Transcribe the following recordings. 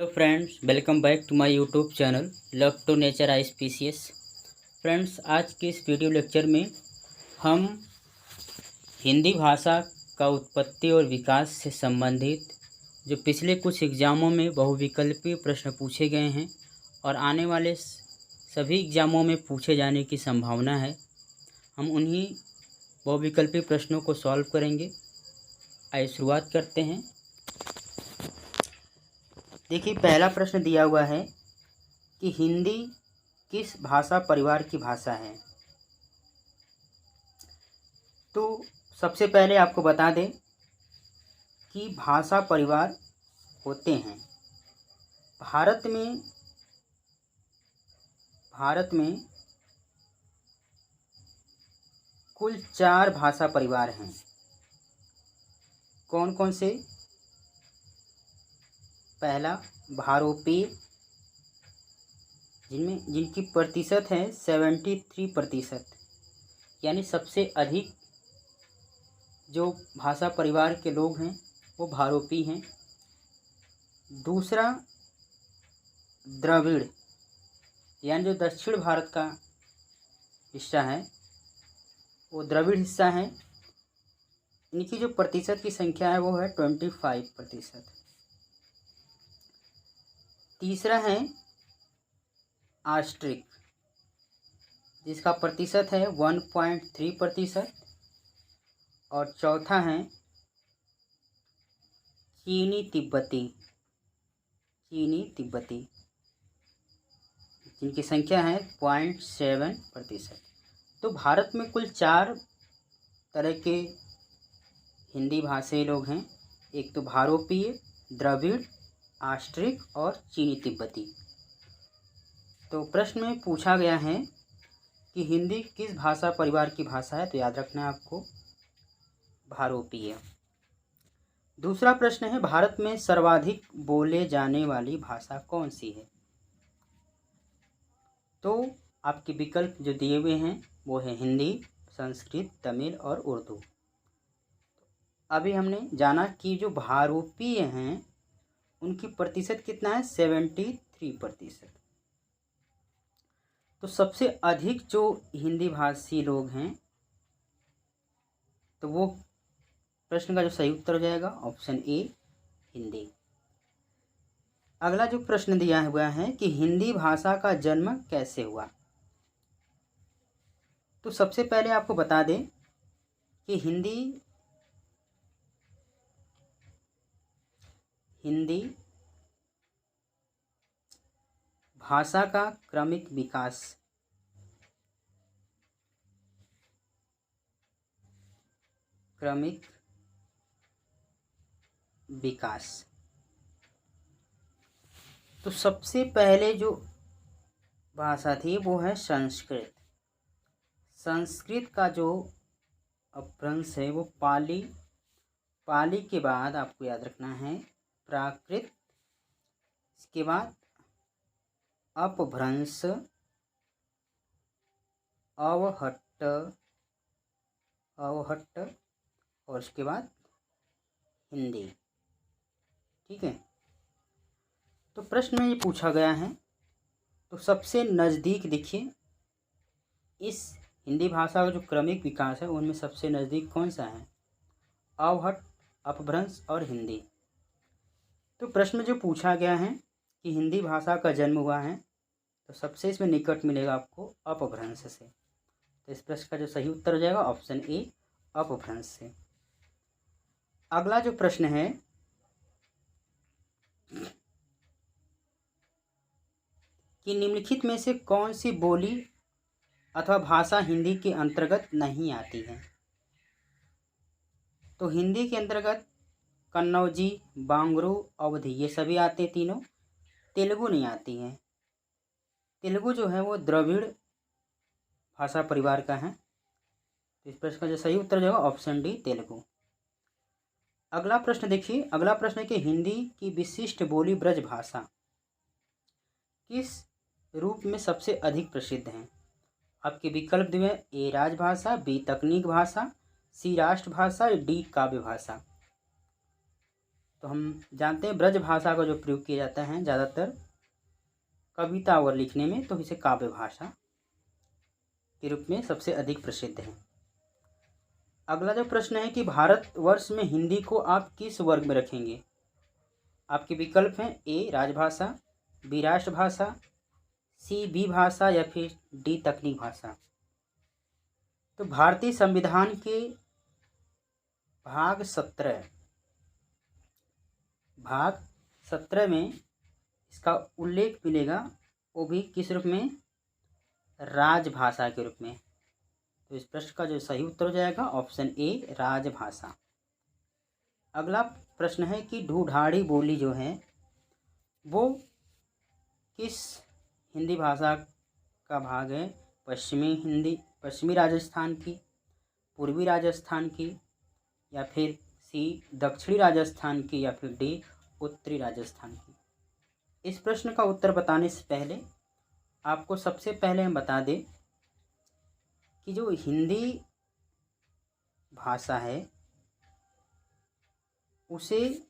Hello friends, welcome back to my YouTube channel love to nature I species. Friends, आज के इस video lecture में हम हिंदी भाषा का उत्पत्ति और विकास से संबंधित जो पिछले कुछ एग्ज़ामों में बहुविकल्पीय प्रश्न पूछे गए हैं और आने वाले सभी एग्ज़ामों में पूछे जाने की संभावना है, हम उन्हीं बहुविकल्पीय प्रश्नों को सॉल्व करेंगे। आइए शुरुआत करते हैं। देखिए, पहला प्रश्न दिया हुआ है कि हिंदी किस भाषा परिवार की भाषा है। तो सबसे पहले आपको बता दें कि भाषा परिवार होते हैं। भारत में कुल 4 भाषा परिवार हैं। कौन कौन से? पहला भारोपीय, जिनकी प्रतिशत है 73%, यानी सबसे अधिक जो भाषा परिवार के लोग हैं वो भारोपी हैं। दूसरा द्रविड़, यानी जो दक्षिण भारत का हिस्सा है वो द्रविड़ हिस्सा है। इनकी जो प्रतिशत की संख्या है वो है 25%। तीसरा है आस्ट्रिक, जिसका प्रतिशत है 1.3%। और चौथा है चीनी तिब्बती, जिनकी संख्या है 0.7%। तो भारत में कुल 4 तरह के हिंदी भाषी लोग हैं। एक तो भारोपीय, द्रविड़, आस्ट्रिक और चीनी तिब्बती। तो प्रश्न में पूछा गया है कि हिंदी किस भाषा परिवार की भाषा है, तो याद रखना है आपको भारोपीय। दूसरा प्रश्न है भारत में सर्वाधिक बोले जाने वाली भाषा कौन सी है। तो आपके विकल्प जो दिए हुए हैं वो है हिंदी, संस्कृत, तमिल और उर्दू। अभी हमने जाना कि जो भारोपीय हैं उनकी प्रतिशत कितना है, 73%। तो सबसे अधिक जो हिंदी भाषी लोग हैं, तो वो प्रश्न का जो सही उत्तर हो जाएगा ऑप्शन ए, हिंदी। अगला जो प्रश्न दिया हुआ है कि हिंदी भाषा का जन्म कैसे हुआ। तो सबसे पहले आपको बता दें कि हिंदी भाषा का क्रमिक विकास। तो सबसे पहले जो भाषा थी वो है संस्कृत। संस्कृत का जो अपभ्रंश है वो पाली के बाद आपको याद रखना है प्राकृत, इसके बाद अपभ्रंश, अवहट्ट और उसके बाद हिंदी। ठीक है। तो प्रश्न में ये पूछा गया है, तो सबसे नज़दीक देखिए इस हिंदी भाषा का जो क्रमिक विकास है उनमें सबसे नज़दीक कौन सा है, अवहट्ट, अपभ्रंश और हिंदी। तो प्रश्न में जो पूछा गया है कि हिंदी भाषा का जन्म हुआ है, तो सबसे इसमें निकट मिलेगा आपको अपभ्रंश से। तो इस प्रश्न का जो सही उत्तर हो जाएगा ऑप्शन ए, अपभ्रंश से। अगला जो प्रश्न है कि निम्नलिखित में से कौन सी बोली अथवा भाषा हिंदी के अंतर्गत नहीं आती है। तो हिंदी के अंतर्गत कन्नौजी, बांगरू, अवधी ये सभी आते तीनों। तेलुगु नहीं आती है। तेलुगु जो है वो द्रविड़ भाषा परिवार का है। तो इस प्रश्न का जो सही उत्तर जाएगा ऑप्शन डी, तेलुगु। अगला प्रश्न देखिए, अगला प्रश्न है कि हिंदी की विशिष्ट बोली ब्रज भाषा किस रूप में सबसे अधिक प्रसिद्ध है। आपके विकल्प दिए हैं, ए राजभाषा, बी तकनीक भाषा, सी राष्ट्रभाषा, डी काव्य भाषा। तो हम जानते हैं ब्रज भाषा का जो प्रयोग किया जाता है ज़्यादातर कविता और लिखने में, तो इसे काव्य भाषा के रूप में सबसे अधिक प्रसिद्ध है। अगला जो प्रश्न है कि भारतवर्ष में हिंदी को आप किस वर्ग में रखेंगे? आपके विकल्प हैं ए राजभाषा, बी राष्ट्रभाषा, सी बी भाषा या फिर डी तकनीक भाषा। तो भारतीय संविधान के भाग 17 में इसका उल्लेख मिलेगा, वो भी किस रूप में? राजभाषा के रूप में। तो इस प्रश्न का जो सही उत्तर हो जाएगा ऑप्शन ए राजभाषा। अगला प्रश्न है कि ढूढ़ाड़ी बोली जो है वो किस हिंदी भाषा का भाग है? पश्चिमी राजस्थान की, पूर्वी राजस्थान की, या फिर सी दक्षिणी राजस्थान की, या फिर डी उत्तरी राजस्थान की। इस प्रश्न का उत्तर बताने से पहले आपको सबसे पहले हम बता दें कि जो हिंदी भाषा है उसे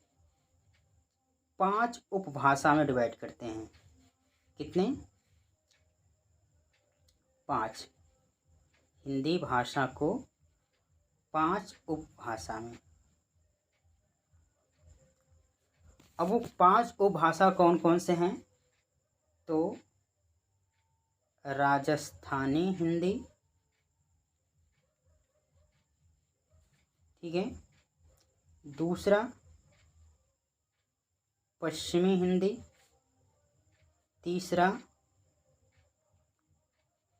5 उपभाषा में डिवाइड करते हैं। कितने? 5। हिंदी भाषा को 5 उपभाषा में। अब वो 5 उपभाषा कौन कौन से हैं? तो राजस्थानी हिंदी, ठीक है, दूसरा पश्चिमी हिंदी, तीसरा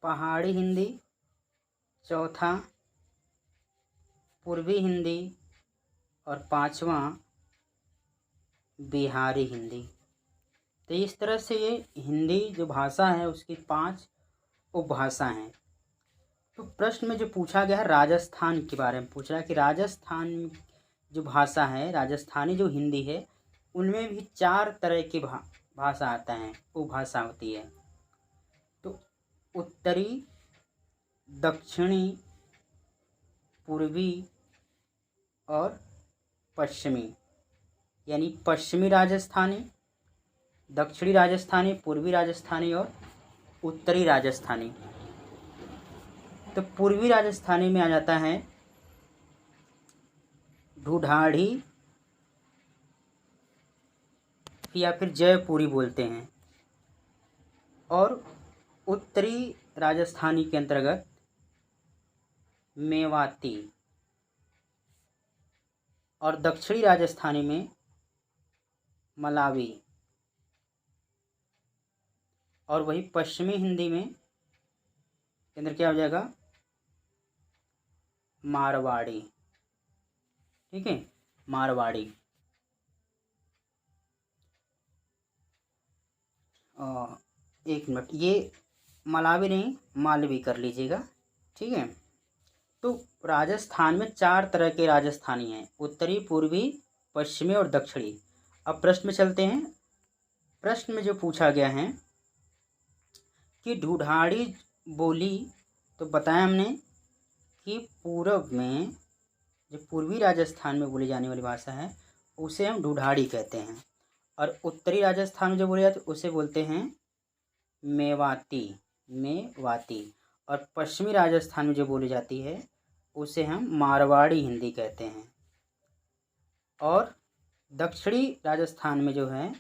पहाड़ी हिंदी, चौथा पूर्वी हिंदी और पांचवा बिहारी हिंदी। तो इस तरह से ये हिंदी जो भाषा है उसकी 5 उपभाषा हैं। तो प्रश्न में जो पूछा गया है राजस्थान के बारे में पूछ रहा है कि राजस्थान जो भाषा है, राजस्थानी जो हिंदी है, उनमें भी 4 तरह की भाषा आता है, उपभाषा होती है। तो उत्तरी, दक्षिणी, पूर्वी और पश्चिमी, यानी पश्चिमी राजस्थानी, दक्षिणी राजस्थानी, पूर्वी राजस्थानी और उत्तरी राजस्थानी। तो पूर्वी राजस्थानी में आ जाता है ढूढ़ाड़ी या फिर जयपुरी बोलते हैं, और उत्तरी राजस्थानी के अंतर्गत मेवाती, और दक्षिणी राजस्थानी में मलावी, और वही पश्चिमी हिंदी में के अंदर क्या हो जाएगा? मारवाड़ी, ठीक है, मारवाड़ी। एक मिनट, ये मलावी नहीं मालवी कर लीजिएगा, ठीक है। तो राजस्थान में 4 तरह के राजस्थानी हैं, उत्तरी, पूर्वी, पश्चिमी और दक्षिणी। अब प्रश्न में चलते हैं। प्रश्न में जो पूछा गया है कि ढूढ़ाड़ी बोली, तो बताया हमने कि पूर्व में जो पूर्वी राजस्थान में बोली जाने वाली भाषा है उसे हम ढूढ़ाड़ी कहते हैं, और उत्तरी राजस्थान में जो बोली जाती है उसे बोलते हैं मेवाती, और पश्चिमी राजस्थान में जो बोली जाती है उसे हम मारवाड़ी हिंदी कहते हैं, और दक्षिणी राजस्थान में जो है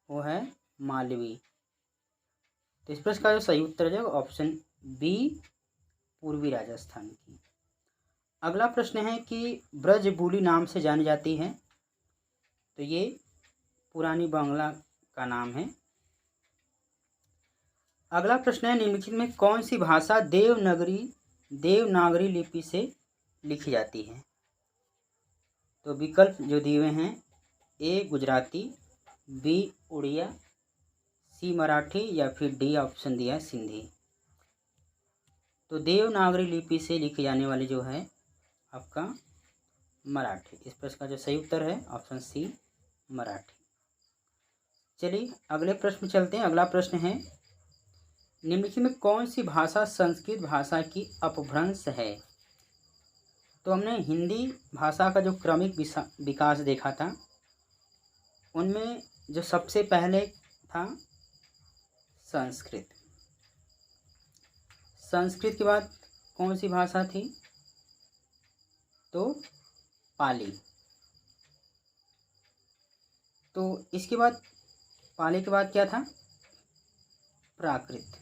वो है मालवी। तो इस प्रश्न का जो सही उत्तर है ऑप्शन बी पूर्वी राजस्थान की। अगला प्रश्न है कि ब्रजबुली नाम से जानी जाती है, तो ये पुरानी बांग्ला का नाम है। अगला प्रश्न है निम्नलिखित में कौन सी भाषा देवनागरी लिपि से लिखी जाती है? तो विकल्प जो दिए हुए हैं ए गुजराती, बी उड़िया, सी मराठी या फिर डी ऑप्शन दिया है सिंधी। तो देवनागरी लिपि से लिखी जाने वाली जो है आपका मराठी। इस प्रश्न का जो सही उत्तर है ऑप्शन सी मराठी। चलिए अगले प्रश्न में चलते हैं। अगला प्रश्न है निम्नलिखित में कौन सी भाषा संस्कृत भाषा की अपभ्रंश है? तो हमने हिंदी भाषा का जो क्रमिक विकास देखा था उनमें जो सबसे पहले था संस्कृत। संस्कृत के बाद कौन सी भाषा थी? तो पाली। तो इसके बाद पाली के बाद क्या था? प्राकृत।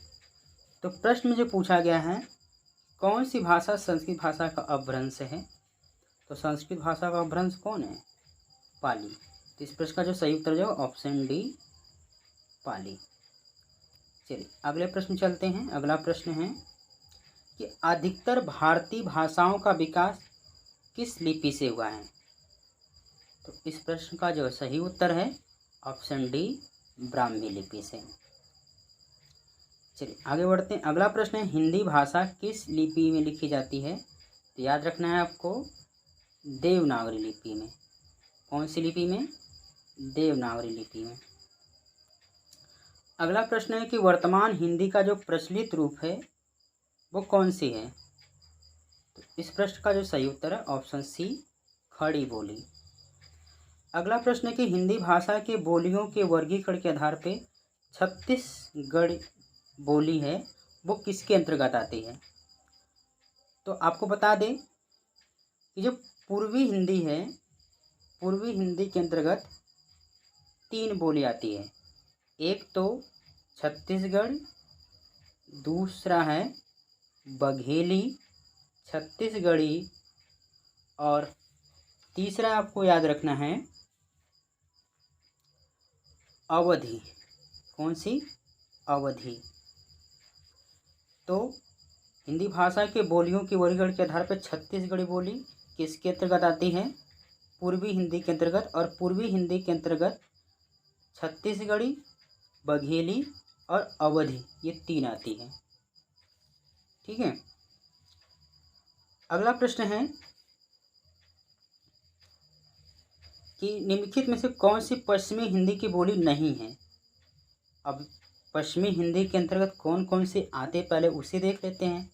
तो प्रश्न में जो पूछा गया है कौन सी भाषा संस्कृत भाषा का अपभ्रंश है, तो संस्कृत भाषा का अपभ्रंश कौन है? पाली। तो इस प्रश्न का जो सही उत्तर जो ऑप्शन डी पाली। चलिए अगले प्रश्न चलते हैं। अगला प्रश्न है कि अधिकतर भारतीय भाषाओं का विकास किस लिपि से हुआ है? तो इस प्रश्न का जो सही उत्तर है ऑप्शन डी ब्राह्मी लिपि से। चलिए आगे बढ़ते हैं। अगला प्रश्न है हिंदी भाषा किस लिपि में लिखी जाती है? तो याद रखना है आपको देवनागरी लिपि में। कौन सी लिपि में? देवनागरी लिपि में। अगला प्रश्न है कि वर्तमान हिंदी का जो प्रचलित रूप है वो कौन सी है? तो इस प्रश्न का जो सही उत्तर है ऑप्शन सी खड़ी बोली। अगला प्रश्न है कि हिंदी भाषा के बोलियों के वर्गीकरण के आधार पे छत्तीसगढ़ बोली है वो किसके अंतर्गत आती है? तो आपको बता दें कि जो पूर्वी हिंदी है, पूर्वी हिंदी के अंतर्गत 3 बोली आती है। एक तो छत्तीसगढ़, दूसरा है बघेली छत्तीसगढ़ी, और तीसरा आपको याद रखना है अवधी। कौन सी? अवधी। तो हिंदी भाषा के बोलियों के वर्गीकरण के आधार पर छत्तीसगढ़ी बोली किसके अंतर्गत आती है? पूर्वी हिंदी के अंतर्गत। और पूर्वी हिंदी के अंतर्गत छत्तीसगढ़ी, बघेली और अवधी ये 3 आती है। ठीक है। अगला प्रश्न है कि निम्नलिखित में से कौन सी पश्चिमी हिंदी की बोली नहीं है? अब पश्चिमी हिंदी के अंतर्गत कौन कौन से आते पहले उसे देख लेते हैं।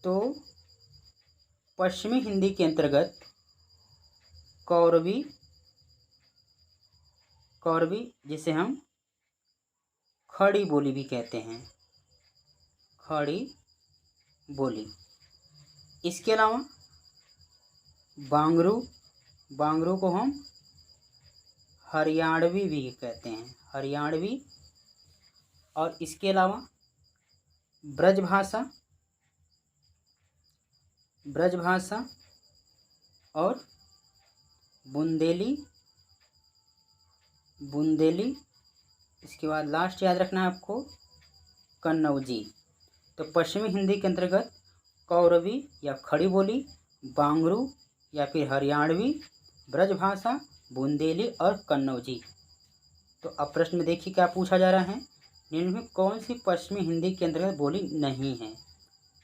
तो पश्चिमी हिंदी के अंतर्गत कौरवी, जिसे हम खड़ी बोली भी कहते हैं, खड़ी बोली। इसके अलावा बांगरू को हम हरियाणवी भी कहते हैं, हरियाणवी। और इसके अलावा ब्रजभाषा और बुंदेली। इसके बाद लास्ट याद रखना है आपको कन्नौजी। तो पश्चिमी हिंदी के अंतर्गत कौरवी या खड़ी बोली, बांगरू या फिर हरियाणवी, ब्रजभाषा, बुंदेली और कन्नौजी। तो अब प्रश्न में देखिए क्या पूछा जा रहा है, निम्न में कौन सी पश्चिमी हिंदी के अंतर्गत बोली नहीं है?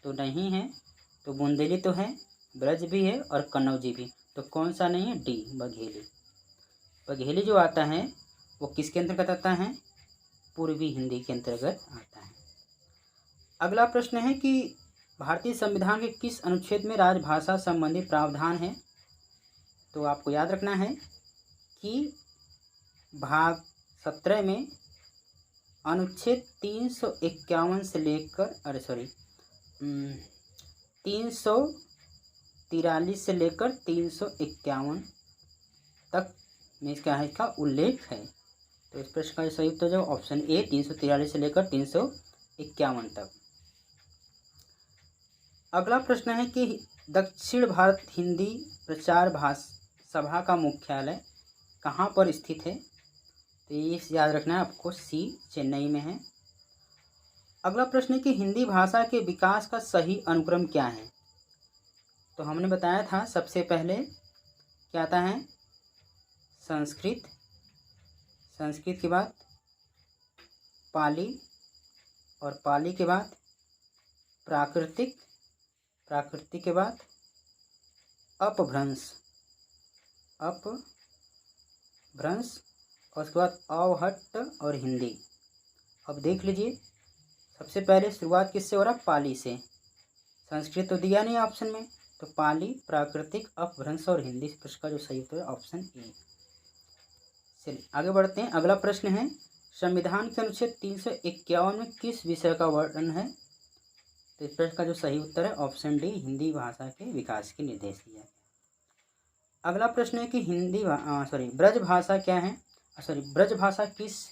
तो नहीं है तो बुंदेली तो है, ब्रज भी है और कन्नौजी भी। तो कौन सा नहीं है? डी बघेली। बघेली जो आता है वो किसके अंतर्गत आता है? पूर्वी हिंदी के अंतर्गत आता है। अगला प्रश्न है कि भारतीय संविधान के किस अनुच्छेद में राजभाषा संबंधी प्रावधान है? तो आपको याद रखना है कि भाग 17 में अनुच्छेद 343 से लेकर 343 से लेकर 351 तक में इसका है इसका उल्लेख है। तो इस प्रश्न का सही उत्तर जो ऑप्शन ए 343 से लेकर 351 तक। अगला प्रश्न है कि दक्षिण भारत हिंदी प्रचार सभा का मुख्यालय कहाँ पर स्थित है? तो ये याद रखना है आपको, सी चेन्नई में है। अगला प्रश्न है कि हिंदी भाषा के विकास का सही अनुक्रम क्या है? तो हमने बताया था सबसे पहले क्या आता है? संस्कृत के बाद पाली, और पाली के बाद प्राकृतिक के बाद अपभ्रंश, और उसके बाद अवहट्ट और हिंदी। अब देख लीजिए सबसे पहले शुरुआत किससे हो रहा? पाली से। संस्कृत तो दिया नहीं ऑप्शन में, तो पाली, प्राकृतिक, अपभ्रंश और हिंदी। इस प्रश्न का जो सही उत्तर है ऑप्शन ए। चलिए आगे बढ़ते हैं। अगला प्रश्न है, संविधान के अनुच्छेद 351 में किस विषय का वर्णन है? तो इस प्रश्न का जो सही उत्तर है ऑप्शन डी, हिंदी भाषा के विकास के निर्देश दिया गया। अगला प्रश्न है कि ब्रज भाषा क्या है? ब्रज भाषा किस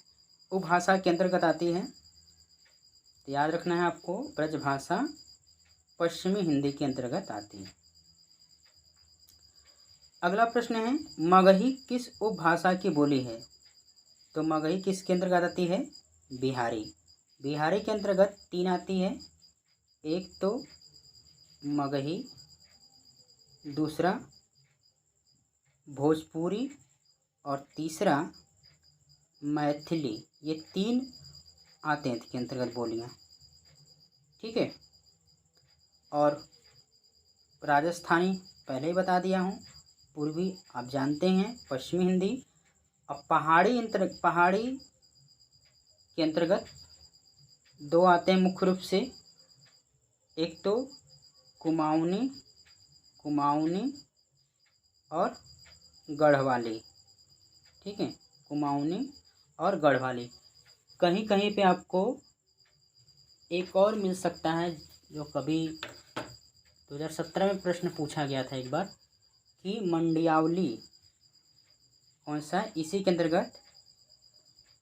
उपभाषा के अंतर्गत आती है? तो याद रखना है आपको, ब्रज भाषा पश्चिमी हिंदी के अंतर्गत आती है। अगला प्रश्न है, मगही किस उपभाषा की बोली है? तो मगही किसके अंतर्गत आती है? बिहारी। बिहारी के अंतर्गत 3 आती है, एक तो मगही, दूसरा भोजपुरी और तीसरा मैथिली। ये 3 आते हैं इसके अंतर्गत बोलियाँ, ठीक है। और राजस्थानी पहले ही बता दिया हूँ, पूर्वी आप जानते हैं, पश्चिमी हिंदी। अब पहाड़ी के अंतर्गत 2 आते हैं मुख्य रूप से, एक तो कुमाऊनी और गढ़वाली, ठीक है, कुमाऊनी और गढ़वाली। कहीं कहीं पे आपको एक और मिल सकता है, जो कभी 2017 में प्रश्न पूछा गया था एक बार, कि मंडियावली कौन सा है? इसी के अंतर्गत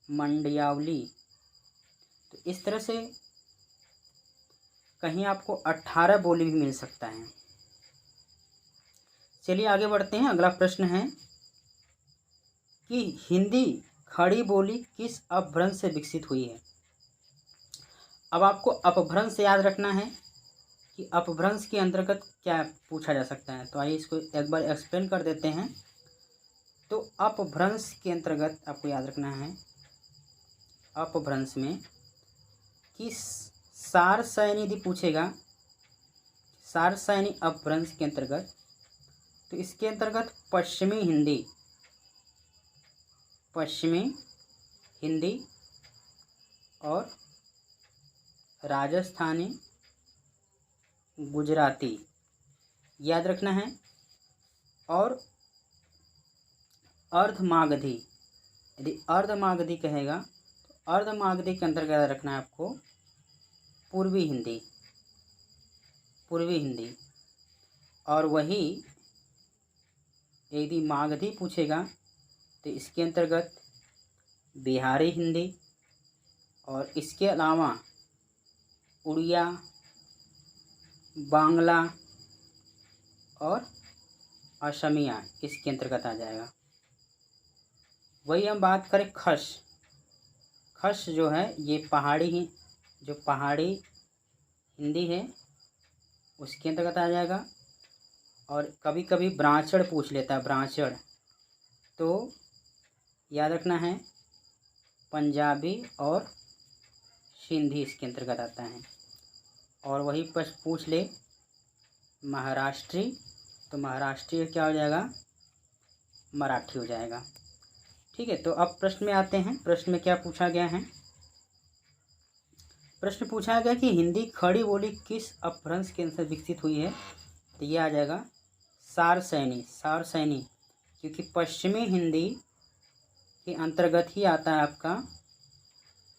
मंडियावली। तो इस तरह से कहीं आपको 18 बोली भी मिल सकता है। चलिए आगे बढ़ते हैं। अगला प्रश्न है कि हिंदी खड़ी बोली किस अपभ्रंश से विकसित हुई है? अब आपको अपभ्रंश याद रखना है कि अपभ्रंश के अंतर्गत क्या पूछा जा सकता है। तो आइए इसको एक बार एक्सप्लेन कर देते हैं। तो अपभ्रंश के अंतर्गत आपको याद रखना है, अपभ्रंश में कि सार सैनी यदि पूछेगा, सार सैनी अपभ्रंश के अंतर्गत, तो इसके अंतर्गत पश्चिमी हिंदी और राजस्थानी, गुजराती याद रखना है। और अर्धमागधी, यदि अर्धमागधी कहेगा तो अर्धमागधी के अंतर्गत याद रखना है आपको पूर्वी हिंदी। और वही यदि मागधी पूछेगा तो इसके अंतर्गत बिहारी हिंदी, और इसके अलावा उड़िया, बांग्ला और असमिया इसके अंतर्गत आ जाएगा। वही हम बात करें खस जो है, ये पहाड़ी हिंदी है, उसके अंतर्गत आ जाएगा। और कभी कभी ब्रांचड़ पूछ लेता है, ब्रांचड़, तो याद रखना है पंजाबी और सिंधी इसके अंतर्गत आता है। और वही पूछ ले महाराष्ट्री, तो महाराष्ट्री क्या हो जाएगा? मराठी हो जाएगा, ठीक है। तो अब प्रश्न में आते हैं। प्रश्न में क्या पूछा गया है? प्रश्न पूछा गया कि हिंदी खड़ी बोली किस अपभ्रंश के अंतर्गत विकसित हुई है? तो ये आ जाएगा सार सैनी, क्योंकि पश्चिमी हिंदी के अंतर्गत ही आता है आपका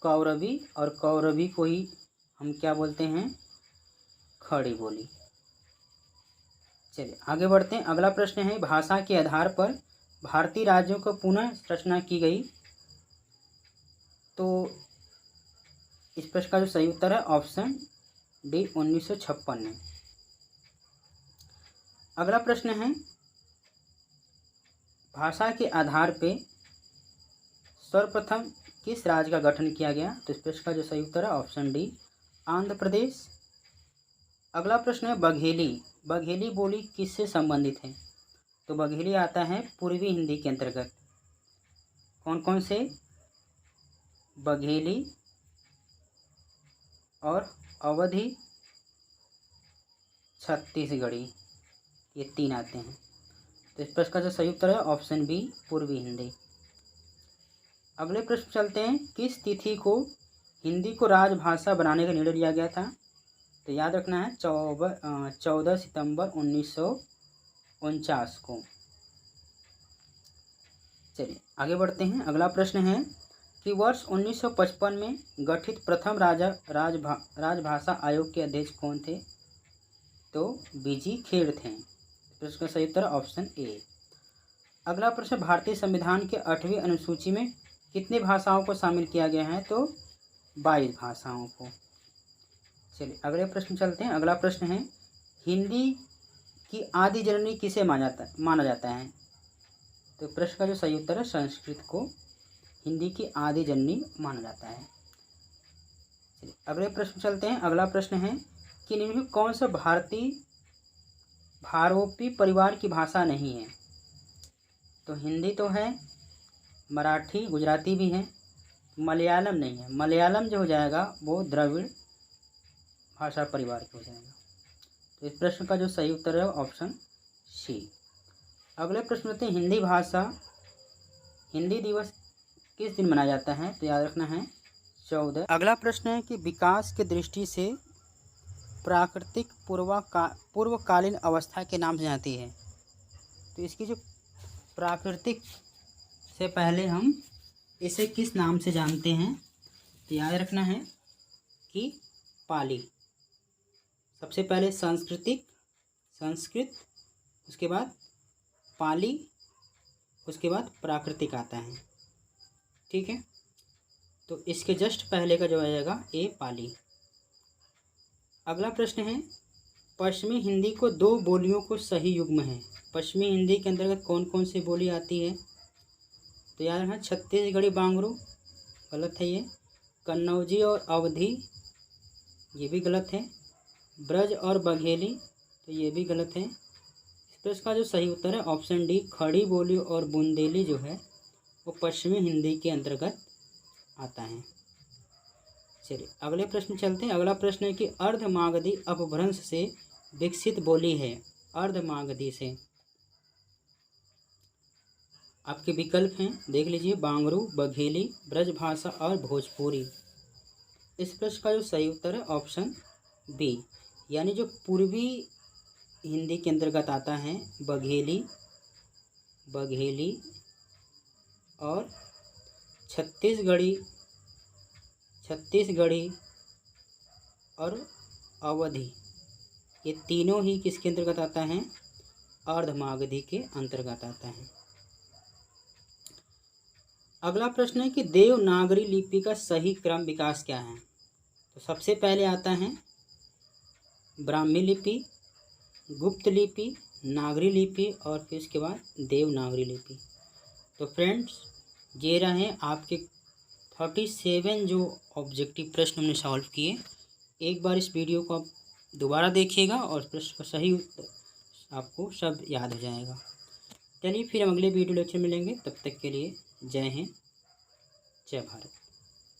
कौरवी, और कौरवी को ही हम क्या बोलते हैं? खड़ी बोली। चलिए आगे बढ़ते हैं। अगला प्रश्न है, भाषा के आधार पर भारतीय राज्यों को पुनः रचना की गई। तो इस प्रश्न का जो सही उत्तर है ऑप्शन डी, 1956 में। अगला प्रश्न है, भाषा के आधार पे सर्वप्रथम किस राज्य का गठन किया गया? तो इस प्रश्न का जो सही उत्तर है ऑप्शन डी, आंध्र प्रदेश। अगला प्रश्न है, बघेली बोली किससे संबंधित है? तो बघेली आता है पूर्वी हिंदी के अंतर्गत। कौन कौन से? बघेली और अवधी, छत्तीसगढ़ी, ये 3 आते हैं। तो इस प्रश्न का जो सही उत्तर है ऑप्शन बी, पूर्वी हिंदी। अगले प्रश्न चलते हैं, किस तिथि को हिंदी को राजभाषा बनाने का निर्णय लिया गया था? तो याद रखना है 14 सितंबर 1949 को। चलिए आगे बढ़ते हैं। अगला प्रश्न है कि वर्ष 1955 में गठित प्रथम राजभाषा आयोग के अध्यक्ष कौन थे? तो बीजी खेर थे। प्रश्न का सही उत्तर ऑप्शन ए। अगला प्रश्न, भारतीय संविधान के 8वीं अनुसूची में कितनी भाषाओं को शामिल किया गया है? तो 22 भाषाओं को। चलिए अगले प्रश्न चलते हैं। अगला प्रश्न है, हिंदी की आदि जननी किसे माना जाता है? तो प्रश्न का जो सही उत्तर है संस्कृत को हिंदी की आदि जननी माना जाता है। चलिए अगले प्रश्न चलते हैं। अगला प्रश्न है कि निम्न में कौन सा भारोपी परिवार की भाषा नहीं है? तो हिंदी तो है, मराठी गुजराती भी है, मलयालम नहीं है। मलयालम जो हो जाएगा वो द्रविड़ भाषा परिवार का हो जाएगा। तो इस प्रश्न का जो सही उत्तर है ऑप्शन सी। अगले प्रश्न में हिंदी दिवस किस दिन मनाया जाता है? तो याद रखना है 14। अगला प्रश्न है कि विकास की दृष्टि से प्राकृतिक पूर्वकालीन अवस्था के नाम से जाती है। तो इसकी जो प्राकृतिक से पहले हम इसे किस नाम से जानते हैं? तो याद रखना है कि पाली। सबसे पहले संस्कृत, उसके बाद पाली, उसके बाद प्राकृतिक आता है। ठीक है, तो इसके जस्ट पहले का जो आएगा ए पाली। अगला प्रश्न है, पश्चिमी हिंदी को 2 बोलियों को सही युग्म है। पश्चिमी हिंदी के अंतर्गत कौन कौन सी बोली आती है? तो याद रखना छत्तीसगढ़ी बांगरू गलत है, ये कन्नौजी और अवधी ये भी गलत है, ब्रज और बघेली तो ये भी गलत है। इस प्रश्न का जो सही उत्तर है ऑप्शन डी, खड़ी बोली और बुंदेली जो है वो पश्चिमी हिंदी के अंतर्गत आता है। चलिए अगले प्रश्न चलते हैं। अगला प्रश्न है कि अर्धमागधी अपभ्रंश से विकसित बोली है। अर्धमागधी से आपके विकल्प हैं, देख लीजिए, बांगरू, बघेली, ब्रजभाषा और भोजपुरी। इस प्रश्न का जो सही उत्तर है ऑप्शन बी, यानी जो पूर्वी हिंदी के अंतर्गत आता है बघेली और छत्तीसगढ़ी और अवधी, ये तीनों ही किसके अंतर्गत आता है? अर्धमागधी के अंतर्गत आता है। अगला प्रश्न है कि देवनागरी लिपि का सही क्रम विकास क्या है? तो सबसे पहले आता है ब्राह्मी लिपि, गुप्त लिपि, नागरी लिपि और फिर इसके बाद देवनागरी लिपि। तो फ्रेंड्स ये रहे आपके 37 जो ऑब्जेक्टिव प्रश्न हमने सॉल्व किए। एक बार इस वीडियो को आप दोबारा देखिएगा और प्रश्न का सही उत्तर आपको सब याद हो जाएगा। चलिए फिर हम अगले वीडियो लेक्चर मिलेंगे, तब तक के लिए जय हिंद, जय भारत।